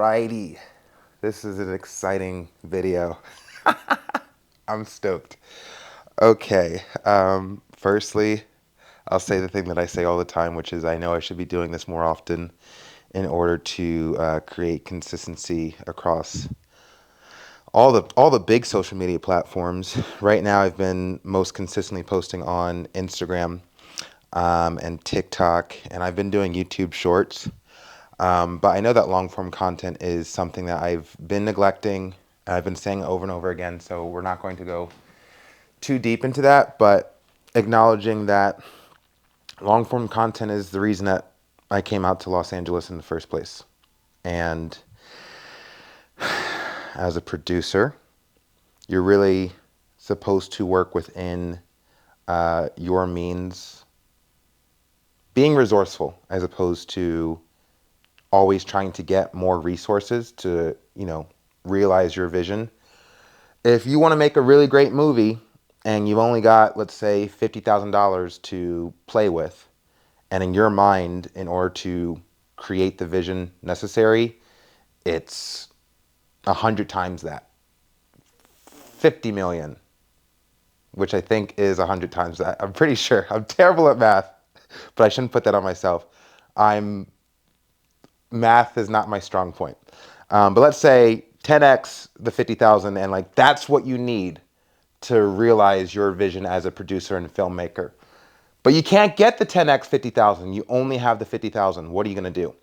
Alrighty, this is an exciting video. I'm stoked. Okay, firstly, I'll say the thing that I say all the time, which is I know I should be doing this more often in order to create consistency across all the big social media platforms. Right now, I've been most consistently posting on Instagram and TikTok, and I've been doing YouTube Shorts. But I know that long form content is something that I've been neglecting. I've been saying over and over again, so we're not going to go too deep into that, but acknowledging that long form content is the reason that I came out to Los Angeles in the first place. And as a producer, you're really supposed to work within your means, being resourceful as opposed to always trying to get more resources to, realize your vision. If you want to make a really great movie and you've only got, let's say, $50,000 to play with, and in your mind, in order to create the vision necessary, it's 100 times that. 50 million, which I think is 100 times that. I'm pretty sure. I'm terrible at math, but I shouldn't put that on myself. Math is not my strong point. But let's say 10x the 50,000, and like that's what you need to realize your vision as a producer and filmmaker. But you can't get the 10x 50,000. You only have the 50,000. What are you going to do?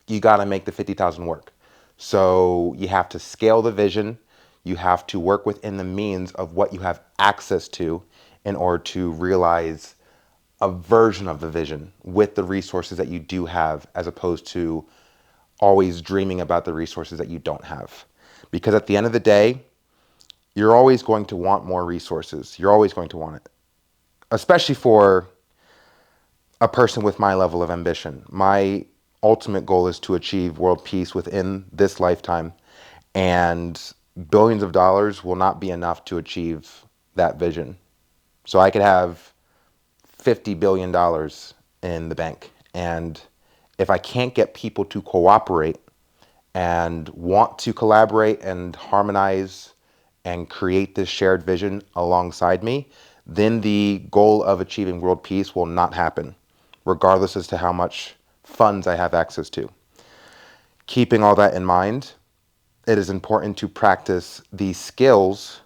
You got to make the 50,000 work. So you have to scale the vision. You have to work within the means of what you have access to in order to realize a version of the vision with the resources that you do have, as opposed to always dreaming about the resources that you don't have. Because at the end of the day, you're always going to want more resources. You're always going to want it, especially for a person with my level of ambition. My ultimate goal is to achieve world peace within this lifetime, and billions of dollars will not be enough to achieve that vision. So I could have $50 billion in the bank, and if I can't get people to cooperate and want to collaborate and harmonize and create this shared vision alongside me, then the goal of achieving world peace will not happen, regardless as to how much funds I have access to. Keeping all that in mind, it is important to practice the skills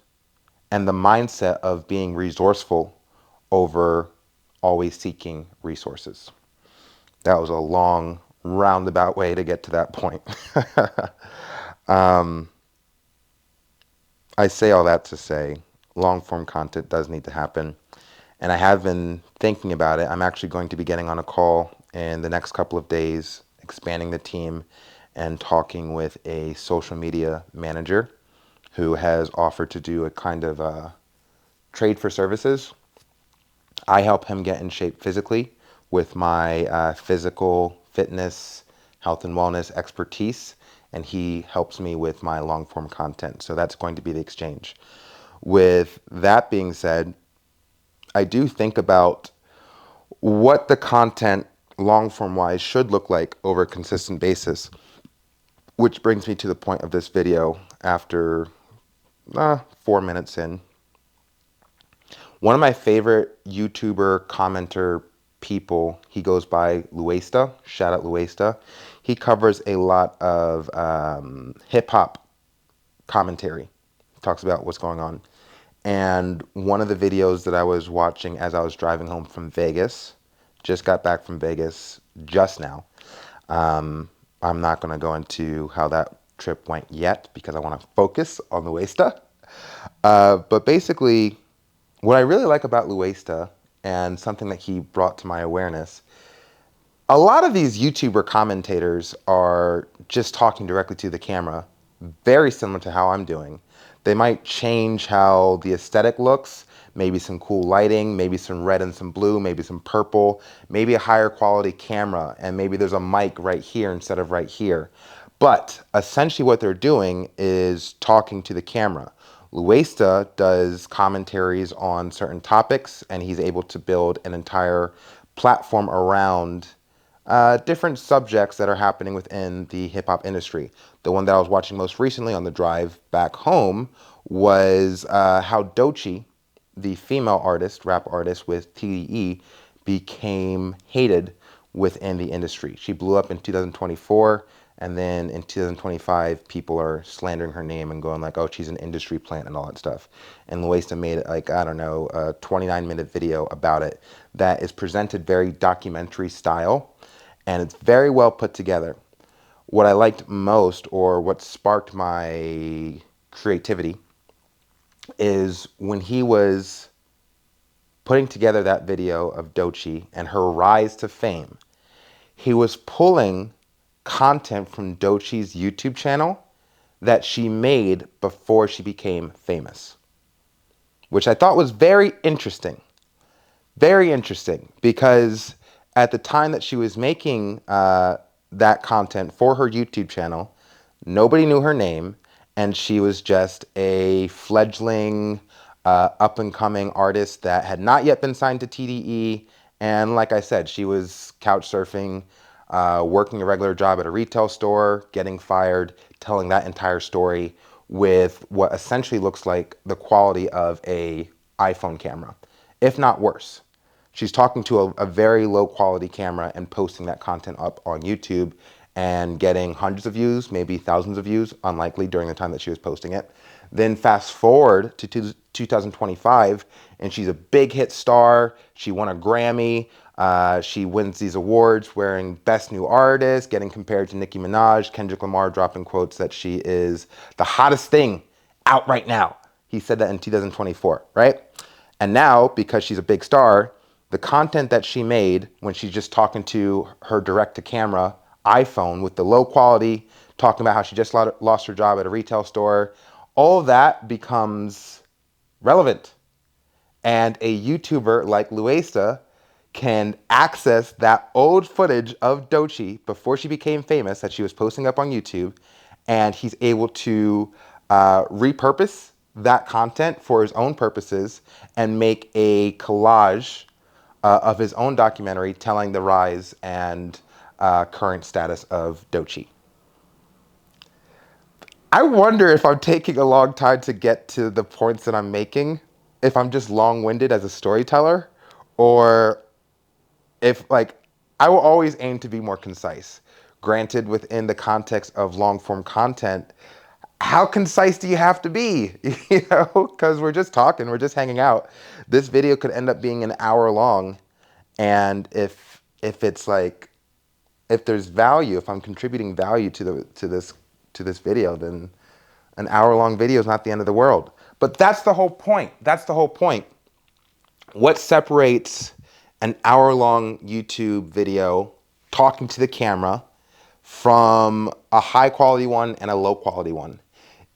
and the mindset of being resourceful over always seeking resources. That was a long, roundabout way to get to that point. I say all that to say long form content does need to happen. And I have been thinking about it. I'm actually going to be getting on a call in the next couple of days, expanding the team and talking with a social media manager who has offered to do a kind of trade for services. I help him get in shape physically with my physical fitness, health and wellness expertise, and he helps me with my long form content. So that's going to be the exchange. With that being said, I do think about what the content long form wise should look like over a consistent basis, which brings me to the point of this video after 4 minutes in. One of my favorite YouTuber commenter people, he goes by Luesta, shout out Luesta. He covers a lot of hip hop commentary, talks about what's going on. And one of the videos that I was watching as I was driving home from Vegas, just got back from Vegas just now. I'm not going to go into how that trip went yet because I want to focus on Luesta. But basically, what I really like about Luesta and something that he brought to my awareness, a lot of these YouTuber commentators are just talking directly to the camera, very similar to how I'm doing. They might change how the aesthetic looks, maybe some cool lighting, maybe some red and some blue, maybe some purple, maybe a higher quality camera, and maybe there's a mic right here instead of right here. But essentially what they're doing is talking to the camera. Luesta does commentaries on certain topics, and he's able to build an entire platform around different subjects that are happening within the hip hop industry. The one that I was watching most recently on the drive back home was how Doechii, the female artist, rap artist with TDE, became hated within the industry. She blew up in 2024, and then in 2025, people are slandering her name and going like, "Oh, she's an industry plant" and all that stuff. And Luesta made like, I don't know, a 29-minute video about it that is presented very documentary style, and it's very well put together. What I liked most, or what sparked my creativity, is when he was putting together that video of Doechii and her rise to fame, he was pulling content from Doechii's YouTube channel that she made before she became famous, which I thought was very interesting. Very interesting, because at the time that she was making that content for her YouTube channel, nobody knew her name, and she was just a fledgling, up and coming artist that had not yet been signed to TDE. And like I said, she was couch surfing, working a regular job at a retail store, getting fired, telling that entire story with what essentially looks like the quality of a iPhone camera, if not worse. She's talking to a very low quality camera and posting that content up on YouTube and getting hundreds of views, maybe thousands of views, unlikely during the time that she was posting it. Then fast forward to 2025, and she's a big hit star. She won a Grammy. She wins these awards wearing Best New Artist, getting compared to Nicki Minaj, Kendrick Lamar dropping quotes that she is the hottest thing out right now. He said that in 2024, right? And now, because she's a big star, the content that she made when she's just talking to her direct-to-camera iPhone with the low quality, talking about how she just lost her job at a retail store, all of that becomes relevant. And a YouTuber like Luesta can access that old footage of Doechii before she became famous that she was posting up on YouTube, and he's able to repurpose that content for his own purposes and make a collage of his own documentary telling the rise and current status of Doechii. I wonder if I'm taking a long time to get to the points that I'm making, if I'm just long-winded as a storyteller, or if like I will always aim to be more concise. Granted, within the context of long-form content, how concise do you have to be? You know, because we're just talking, we're just hanging out. This video could end up being an hour long, and if it's like, if there's value, if I'm contributing value to this video, then an hour long video is not the end of the world. But that's the whole point. That's the whole point. What separates an hour long YouTube video talking to the camera from a high quality one and a low quality one?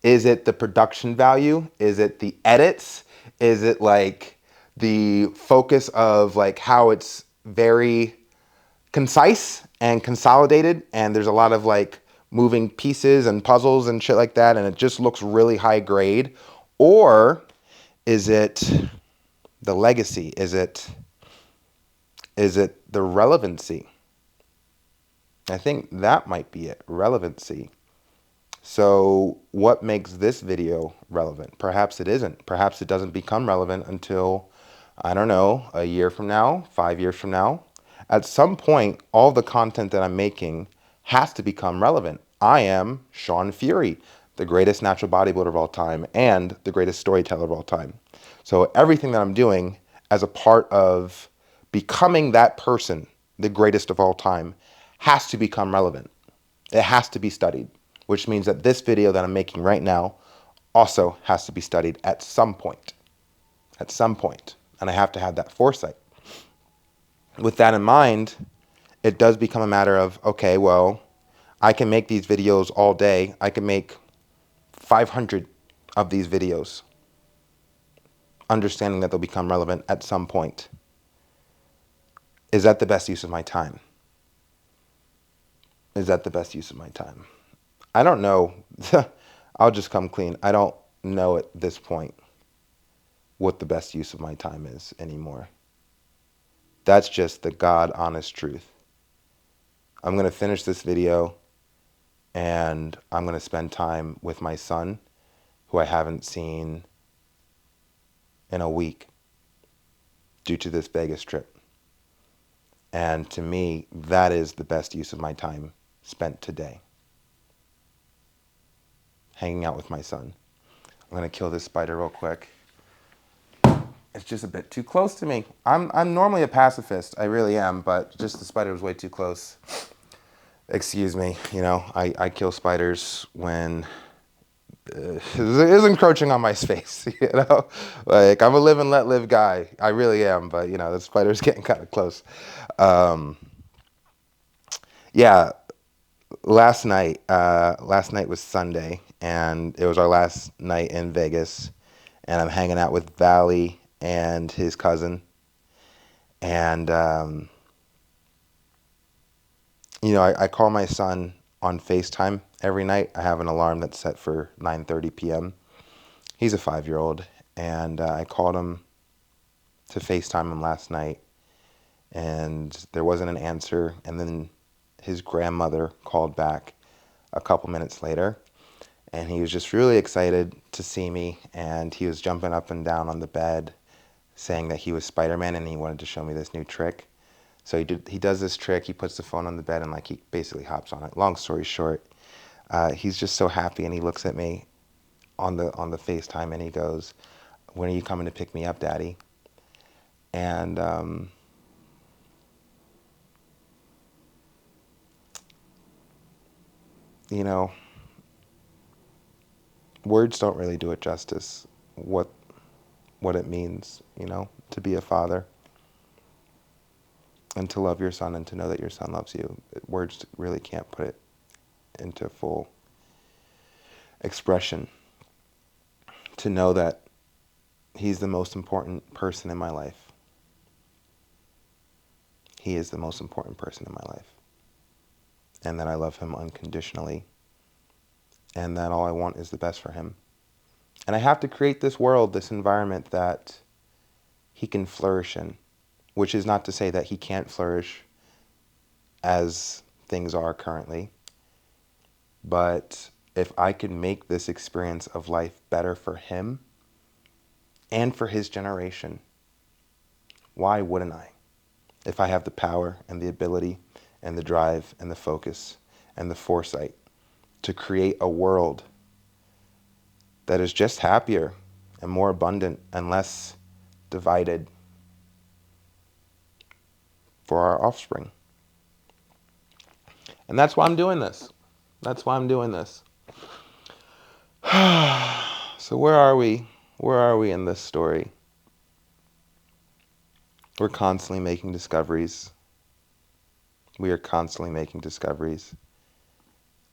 Is it the production value? Is it the edits? Is it like the focus of like how it's very concise and consolidated, and there's a lot of like moving pieces and puzzles and shit like that, and it just looks really high grade? Or is it the legacy? Is it the relevancy? I think that might be it, relevancy. So what makes this video relevant? Perhaps it isn't. Perhaps it doesn't become relevant until, I don't know, a year from now, 5 years from now. At some point, all the content that I'm making has to become relevant. I am Shaun Fury, the greatest natural bodybuilder of all time and the greatest storyteller of all time. So everything that I'm doing as a part of becoming that person, the greatest of all time, has to become relevant. It has to be studied, which means that this video that I'm making right now also has to be studied at some point. At some point. And I have to have that foresight. With that in mind, it does become a matter of, okay, well, I can make these videos all day. I can make 500 of these videos, understanding that they'll become relevant at some point. Is that the best use of my time? Is that the best use of my time? I don't know. I'll just come clean. I don't know at this point what the best use of my time is anymore. That's just the God honest truth. I'm going to finish this video and I'm going to spend time with my son, who I haven't seen in a week due to this Vegas trip. And to me, that is the best use of my time spent today, hanging out with my son. I'm going to kill this spider real quick. It's just a bit too close to me. I'm normally a pacifist, I really am, but just the spider was way too close. Excuse me, I kill spiders when it is encroaching on my space, Like, I'm a live and let live guy. I really am, but, the spider's getting kind of close. Yeah, last night was Sunday, and it was our last night in Vegas, and I'm hanging out with Valley and his cousin, and I call my son on FaceTime every night. I have an alarm that's set for 9:30 p.m. He's a 5-year-old, and I called him to FaceTime him last night, and there wasn't an answer, and then his grandmother called back a couple minutes later, and he was just really excited to see me, and he was jumping up and down on the bed saying that he was Spider-Man and he wanted to show me this new trick. So he does this trick, he puts the phone on the bed and he basically hops on it. Long story short, he's just so happy, and he looks at me on the FaceTime and he goes, "When are you coming to pick me up, Daddy?" And you know, words don't really do it justice. What it means, to be a father and to love your son and to know that your son loves you. Words really can't put it into full expression. To know that he's the most important person in my life. He is the most important person in my life. And that I love him unconditionally. And that all I want is the best for him. And I have to create this world, this environment that he can flourish in. Which is not to say that he can't flourish as things are currently. But if I could make this experience of life better for him and for his generation, why wouldn't I? If I have the power and the ability and the drive and the focus and the foresight to create a world that is just happier and more abundant and less divided for our offspring. And that's why I'm doing this. That's why I'm doing this. So where are we? Where are we in this story? We're constantly making discoveries. We are constantly making discoveries,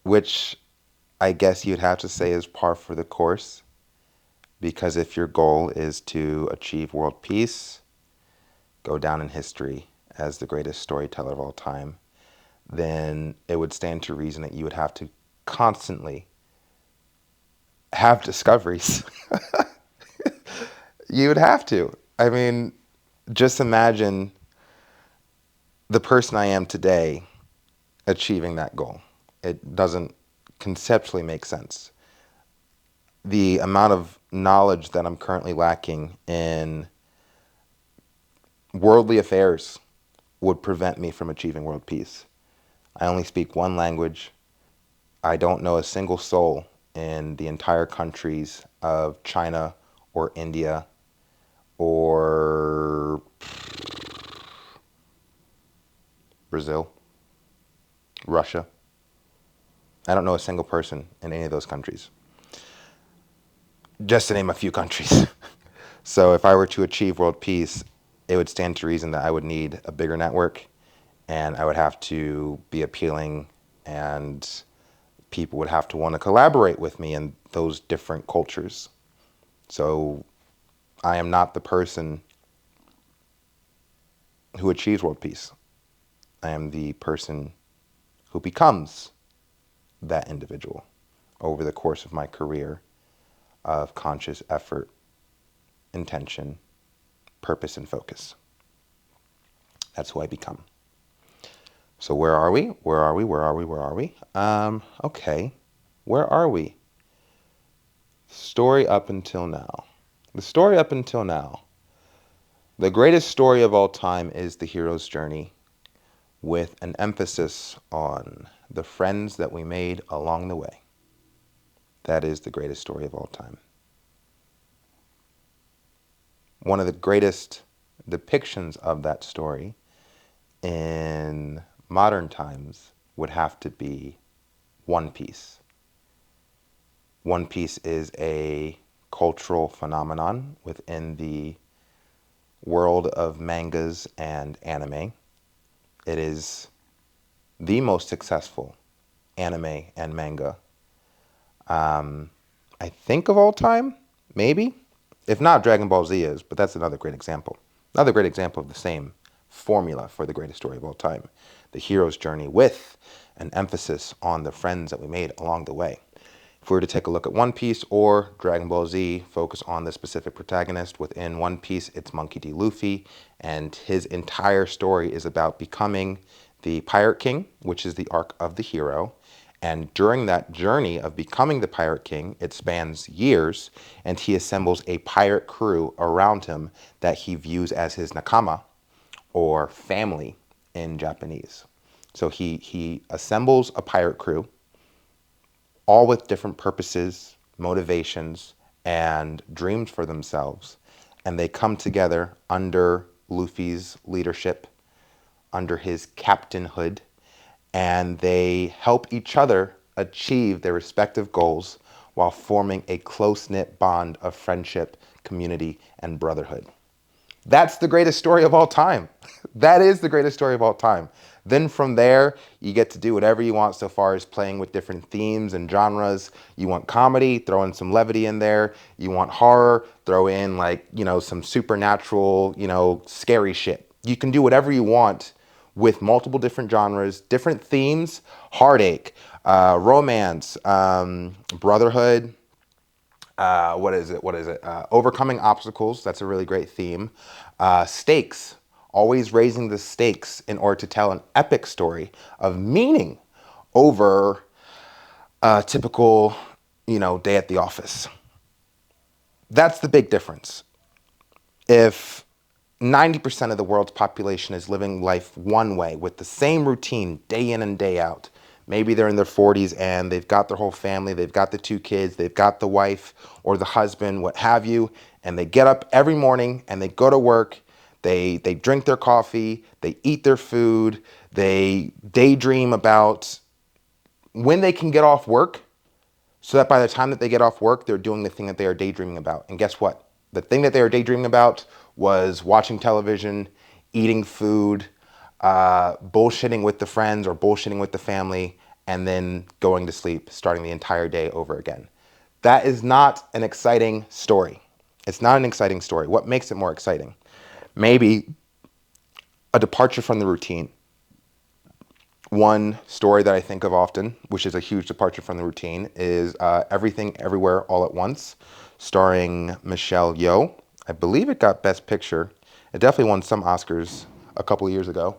which I guess you'd have to say is par for the course, because if your goal is to achieve world peace, go down in history as the greatest storyteller of all time, then it would stand to reason that you would have to constantly have discoveries. You would have to. I mean, just imagine the person I am today achieving that goal. It doesn't conceptually make sense. The amount of knowledge that I'm currently lacking in worldly affairs would prevent me from achieving world peace. I only speak one language. I don't know a single soul in the entire countries of China or India or Brazil, Russia. I don't know a single person in any of those countries, just to name a few countries. So if I were to achieve world peace, it would stand to reason that I would need a bigger network, and I would have to be appealing, and people would have to want to collaborate with me in those different cultures. So I am not the person who achieves world peace. I am the person who becomes that individual over the course of my career of conscious effort, intention, purpose, and focus. That's who I become. So where are we? Where are we? Where are we? Where are we? Okay. Where are we? Story up until now. The story up until now. The greatest story of all time is the hero's journey, with an emphasis on the friends that we made along the way. That is the greatest story of all time. One of the greatest depictions of that story in modern times would have to be One Piece. One Piece is a cultural phenomenon within the world of mangas and anime. It is the most successful anime and manga, I think, of all time, maybe. If not, Dragon Ball Z is, but that's another great example. Another great example of the same formula for the greatest story of all time. The hero's journey with an emphasis on the friends that we made along the way. If we were to take a look at One Piece or Dragon Ball Z, focus on the specific protagonist within One Piece, it's Monkey D. Luffy, and his entire story is about becoming the Pirate King, which is the arc of the hero. And during that journey of becoming the Pirate King, it spans years, and he assembles a pirate crew around him that he views as his nakama, or family in Japanese. So he assembles a pirate crew, all with different purposes, motivations, and dreams for themselves. And they come together under Luffy's leadership, under his captainhood, and they help each other achieve their respective goals while forming a close-knit bond of friendship, community, and brotherhood. That's the greatest story of all time. That is the greatest story of all time. Then from there, you get to do whatever you want so far as playing with different themes and genres. You want comedy, throw in some levity in there. You want horror, throw in some supernatural, scary shit. You can do whatever you want with multiple different genres, different themes, heartache, romance, brotherhood, what is it? Overcoming obstacles. That's a really great theme. Stakes. Always raising the stakes in order to tell an epic story of meaning over a typical, day at the office. That's the big difference. If 90% of the world's population is living life one way with the same routine day in and day out, maybe they're in their 40s and they've got their whole family, they've got the 2 kids, they've got the wife or the husband, what have you, and they get up every morning and they go to work, they drink their coffee, they eat their food, they daydream about when they can get off work, so that by the time that they get off work, they're doing the thing that they are daydreaming about. And guess what? The thing that they were daydreaming about was watching television, eating food, bullshitting with the friends or bullshitting with the family, and then going to sleep, starting the entire day over again. That is not an exciting story. It's not an exciting story. What makes it more exciting? Maybe a departure from the routine. One story that I think of often, which is a huge departure from the routine, is Everything Everywhere All at Once, starring Michelle Yeoh. I believe it got Best Picture. It definitely won some Oscars a couple of years ago.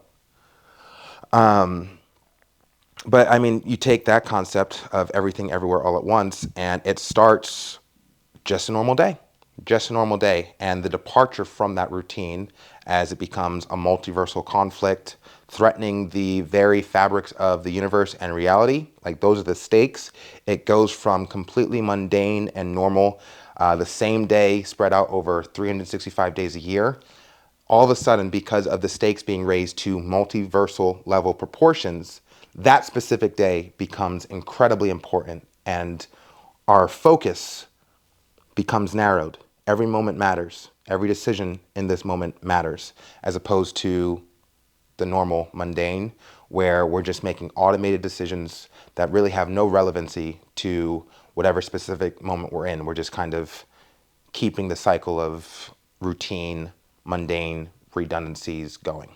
But I mean, you take that concept of Everything Everywhere All at Once, and it starts just a normal day. Just a normal day. And the departure from that routine as it becomes a multiversal conflict, threatening the very fabrics of the universe and reality, like those are the stakes. It goes from completely mundane and normal, the same day spread out over 365 days a year. All of a sudden, because of the stakes being raised to multiversal level proportions, that specific day becomes incredibly important, and our focus becomes narrowed. Every moment matters. Every decision in this moment matters, as opposed to the normal mundane, where we're just making automated decisions that really have no relevancy to whatever specific moment we're in. We're just kind of keeping the cycle of routine, mundane redundancies going.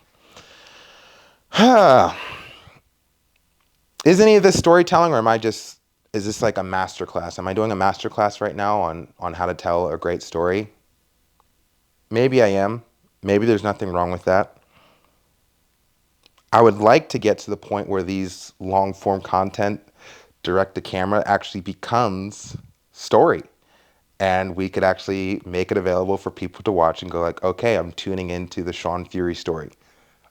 Is any of this storytelling, or is this like a masterclass? Am I doing a masterclass right now on how to tell a great story? Maybe I am. Maybe there's nothing wrong with that. I would like to get to the point where these long form content, direct to camera, actually becomes story. And we could actually make it available for people to watch and go like, okay, I'm tuning into the Shaun Fury story.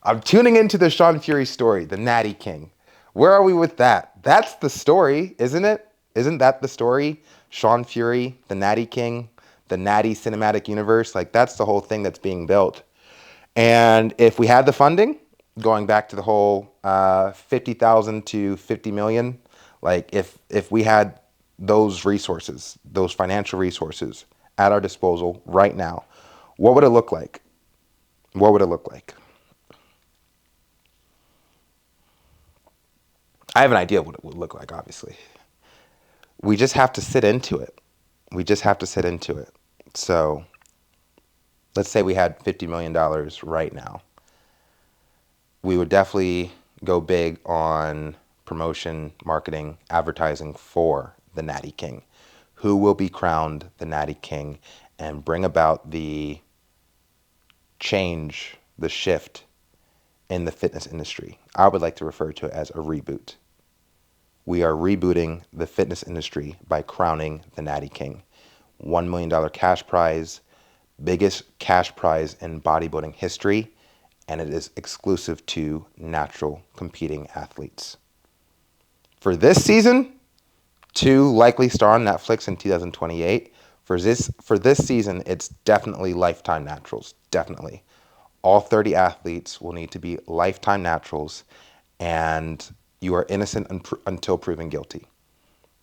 I'm tuning into the Shaun Fury story, the Natty King. Where are we with that? That's the story, isn't it? Isn't that the story? Shaun Fury, the Natty King, the Natty cinematic universe. Like, that's the whole thing that's being built. And if we had the funding, going back to the whole 50,000 to 50 million, like if we had those resources, those financial resources at our disposal right now, what would it look like? What would it look like? I have an idea of what it would look like, obviously. We just have to sit into it. We just have to sit into it. So let's say we had $50 million right now. We would definitely go big on promotion, marketing, advertising for the Natty King, who will be crowned the Natty King and bring about the change, the shift in the fitness industry. I would like to refer to it as a reboot. We are rebooting the fitness industry by crowning the Natty King. $1 million cash prize, biggest cash prize in bodybuilding history, and it is exclusive to natural competing athletes. For this season, to likely star on Netflix in 2028. For this season, it's definitely lifetime naturals. Definitely. All 30 athletes will need to be lifetime naturals, and you are innocent until proven guilty.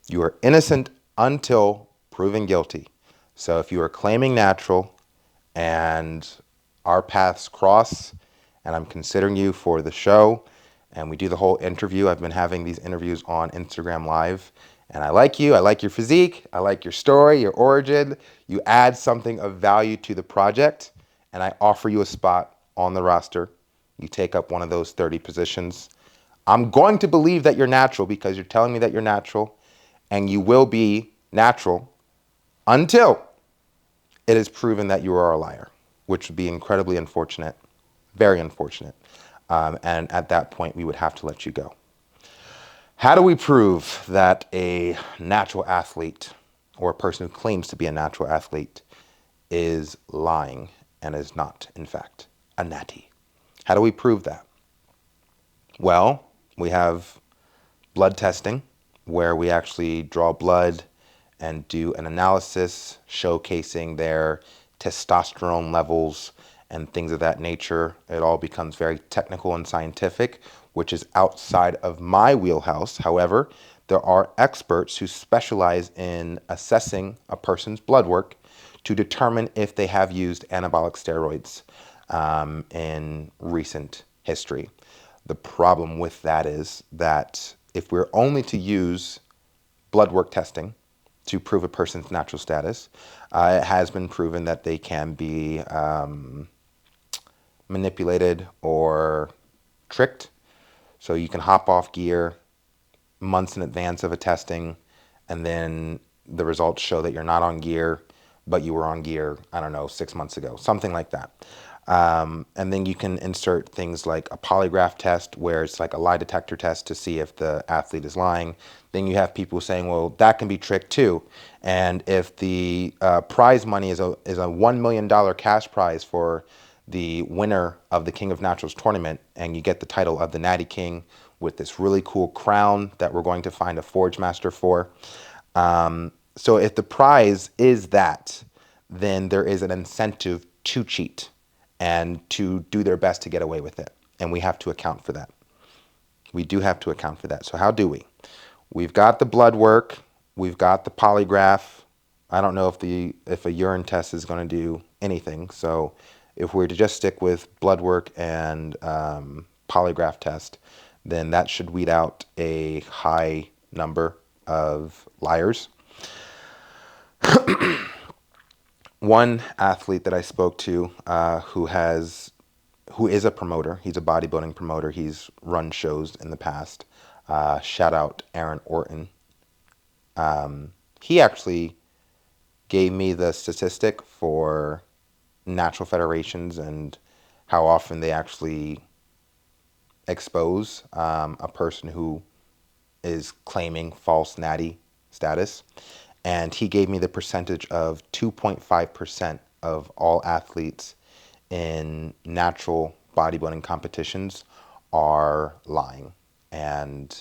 You are innocent until proven guilty. So if you are claiming natural and our paths cross and I'm considering you for the show and we do the whole interview, I've been having these interviews on Instagram Live, and I like you, I like your physique, I like your story, your origin, you add something of value to the project, and I offer you a spot on the roster. You take up one of those 30 positions. I'm going to believe that you're natural because you're telling me that you're natural, and you will be natural until it is proven that you are a liar, which would be incredibly unfortunate, very unfortunate. And at that point, we would have to let you go. How do we prove that a natural athlete or a person who claims to be a natural athlete is lying and is not, in fact, a natty? How do we prove that? Well, we have blood testing where we actually draw blood and do an analysis showcasing their testosterone levels and things of that nature. It all becomes very technical and scientific, which is outside of my wheelhouse. However, there are experts who specialize in assessing a person's blood work to determine if they have used anabolic steroids in recent history. The problem with that is that if we're only to use blood work testing to prove a person's natural status, it has been proven that they can be manipulated or tricked. So you can hop off gear months in advance of a testing, and then the results show that you're not on gear, but you were on gear, I don't know, 6 months ago, something like that. And then you can insert things like a polygraph test where it's like a lie detector test to see if the athlete is lying. Then you have people saying, well, that can be tricked too. And if the prize money is a $1 million cash prize for the winner of the King of Naturals tournament, and you get the title of the Natty King with this really cool crown that we're going to find a forge master for. So if the prize is that, then there is an incentive to cheat and to do their best to get away with it. And we have to account for that. We do have to account for that. So how do we? We've got the blood work. We've got the polygraph. I don't know if a urine test is going to do anything. So if we're to just stick with blood work and polygraph test, then that should weed out a high number of liars. One athlete that I spoke to who is a promoter, he's a bodybuilding promoter, he's run shows in the past. Shout out Aaron Orton. He actually gave me the statistic for natural federations and how often they actually expose a person who is claiming false natty status. And he gave me the percentage of 2.5% of all athletes in natural bodybuilding competitions are lying. And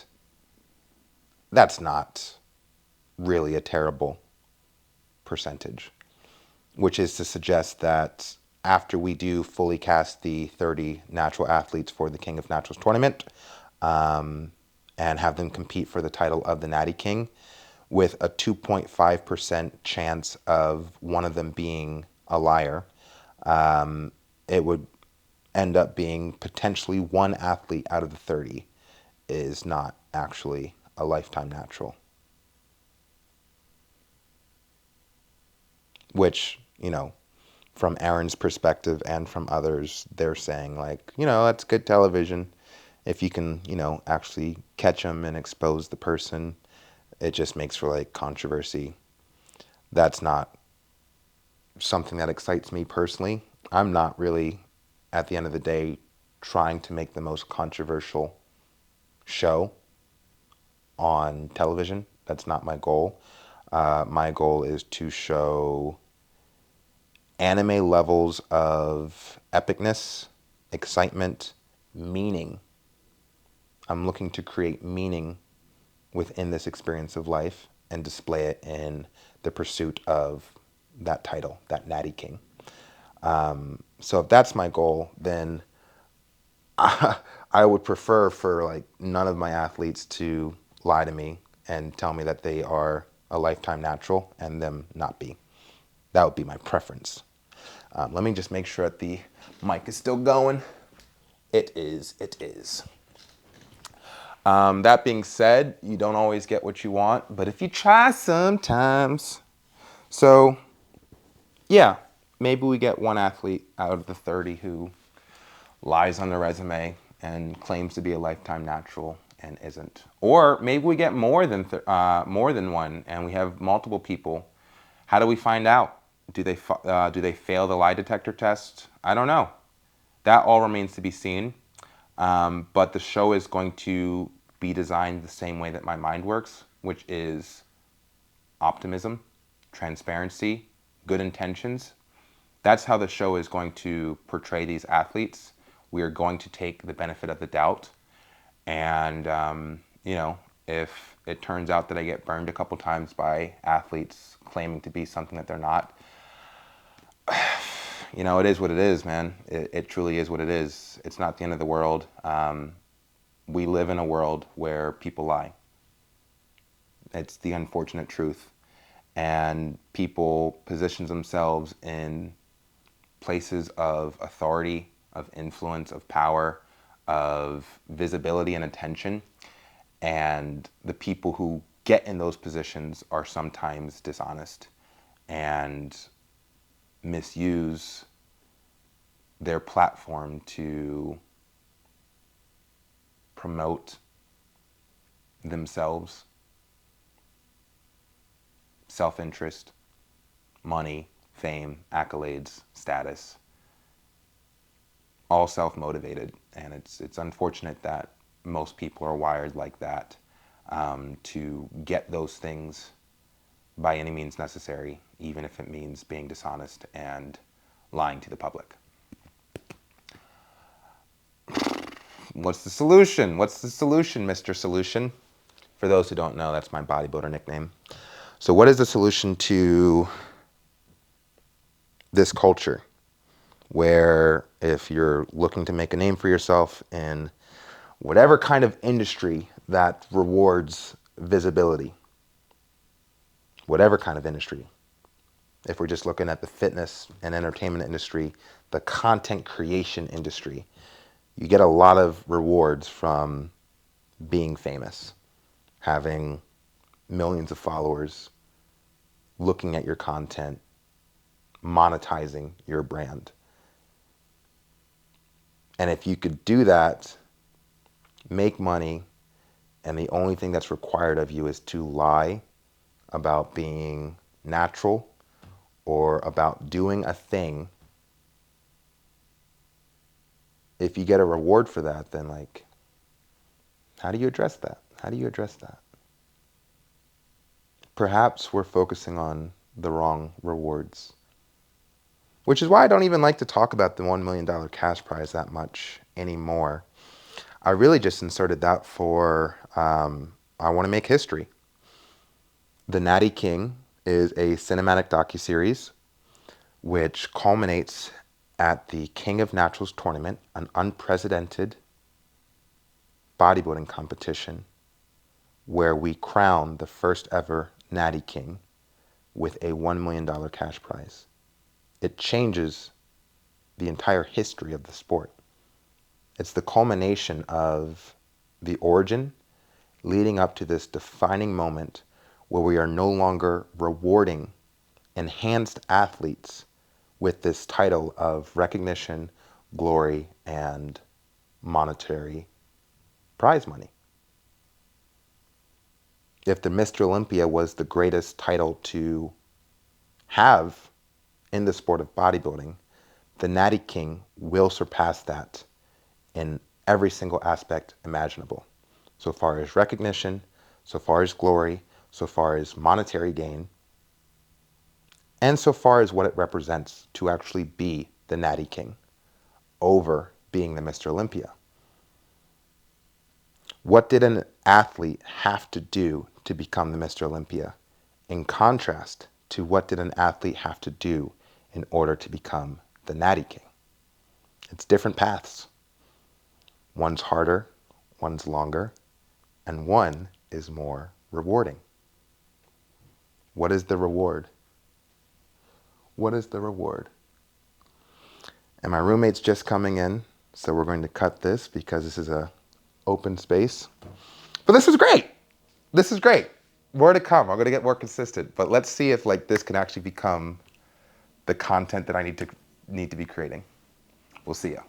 that's not really a terrible percentage, which is to suggest that after we do fully cast the 30 natural athletes for the King of Naturals tournament, and have them compete for the title of the Natty King, with a 2.5% chance of one of them being a liar, it would end up being potentially one athlete out of the 30 is not actually a lifetime natural. Which, from Aaron's perspective and from others, they're saying, like, that's good television. If you can, actually catch them and expose the person, it just makes for like controversy. That's not something that excites me personally. I'm not really, at the end of the day, trying to make the most controversial show on television. That's not my goal. My goal is to show anime levels of epicness, excitement, meaning. I'm looking to create meaning within this experience of life and display it in the pursuit of that title, that Natty King. So if that's my goal, then I would prefer for like none of my athletes to lie to me and tell me that they are a lifetime natural and them not be. That would be my preference. Let me just make sure that the mic is still going. It is. It is. That being said, you don't always get what you want, but if you try sometimes. So, yeah, maybe we get one athlete out of the 30 who lies on their resume and claims to be a lifetime natural and isn't. Or maybe we get more than one, and we have multiple people. How do we find out? Do they fail the lie detector test? I don't know. That all remains to be seen. But the show is going to be designed the same way that my mind works, which is optimism, transparency, good intentions. That's how the show is going to portray these athletes. We are going to take the benefit of the doubt. And, if it turns out that I get burned a couple times by athletes claiming to be something that they're not, it is what it is, man. It truly is what it is. It's not the end of the world. We live in a world where people lie. It's the unfortunate truth. And people position themselves in places of authority, of influence, of power, of visibility and attention. And the people who get in those positions are sometimes dishonest and misuse their platform to promote themselves, self-interest, money, fame, accolades, status, all self-motivated. And it's unfortunate that most people are wired like that, to get those things by any means necessary, even if it means being dishonest and lying to the public. What's the solution? What's the solution, Mr. Solution? For those who don't know, that's my bodybuilder nickname. So what is the solution to this culture where if you're looking to make a name for yourself in whatever kind of industry that rewards visibility, whatever kind of industry, if we're just looking at the fitness and entertainment industry, the content creation industry, you get a lot of rewards from being famous, having millions of followers, looking at your content, monetizing your brand. And if you could do that, make money, and the only thing that's required of you is to lie about being natural or about doing a thing, if you get a reward for that, then like How do you address that? How do you address that? Perhaps we're focusing on the wrong rewards, which is why I don't even like to talk about the $1 million cash prize that much anymore. I really just inserted that for I want to make history. The Natty King is a cinematic docuseries which culminates at the King of Naturals tournament, an unprecedented bodybuilding competition where we crown the first ever Natty King with a $1 million cash prize. It changes the entire history of the sport. It's the culmination of the origin leading up to this defining moment where we are no longer rewarding enhanced athletes with this title of recognition, glory, and monetary prize money. If the Mr. Olympia was the greatest title to have in the sport of bodybuilding, the Natty King will surpass that in every single aspect imaginable. So far as recognition, so far as glory, so far as monetary gain, and so far as what it represents to actually be the Natty King over being the Mr. Olympia. What did an athlete have to do to become the Mr. Olympia? In contrast to what did an athlete have to do in order to become the Natty King? It's different paths. One's harder, one's longer, and one is more rewarding. What is the reward? What is the reward? And my roommate's just coming in, so we're going to cut this because this is a open space. But this is great. This is great. More to come. I'm going to get more consistent. But let's see if like this can actually become the content that I need to be creating. We'll see ya.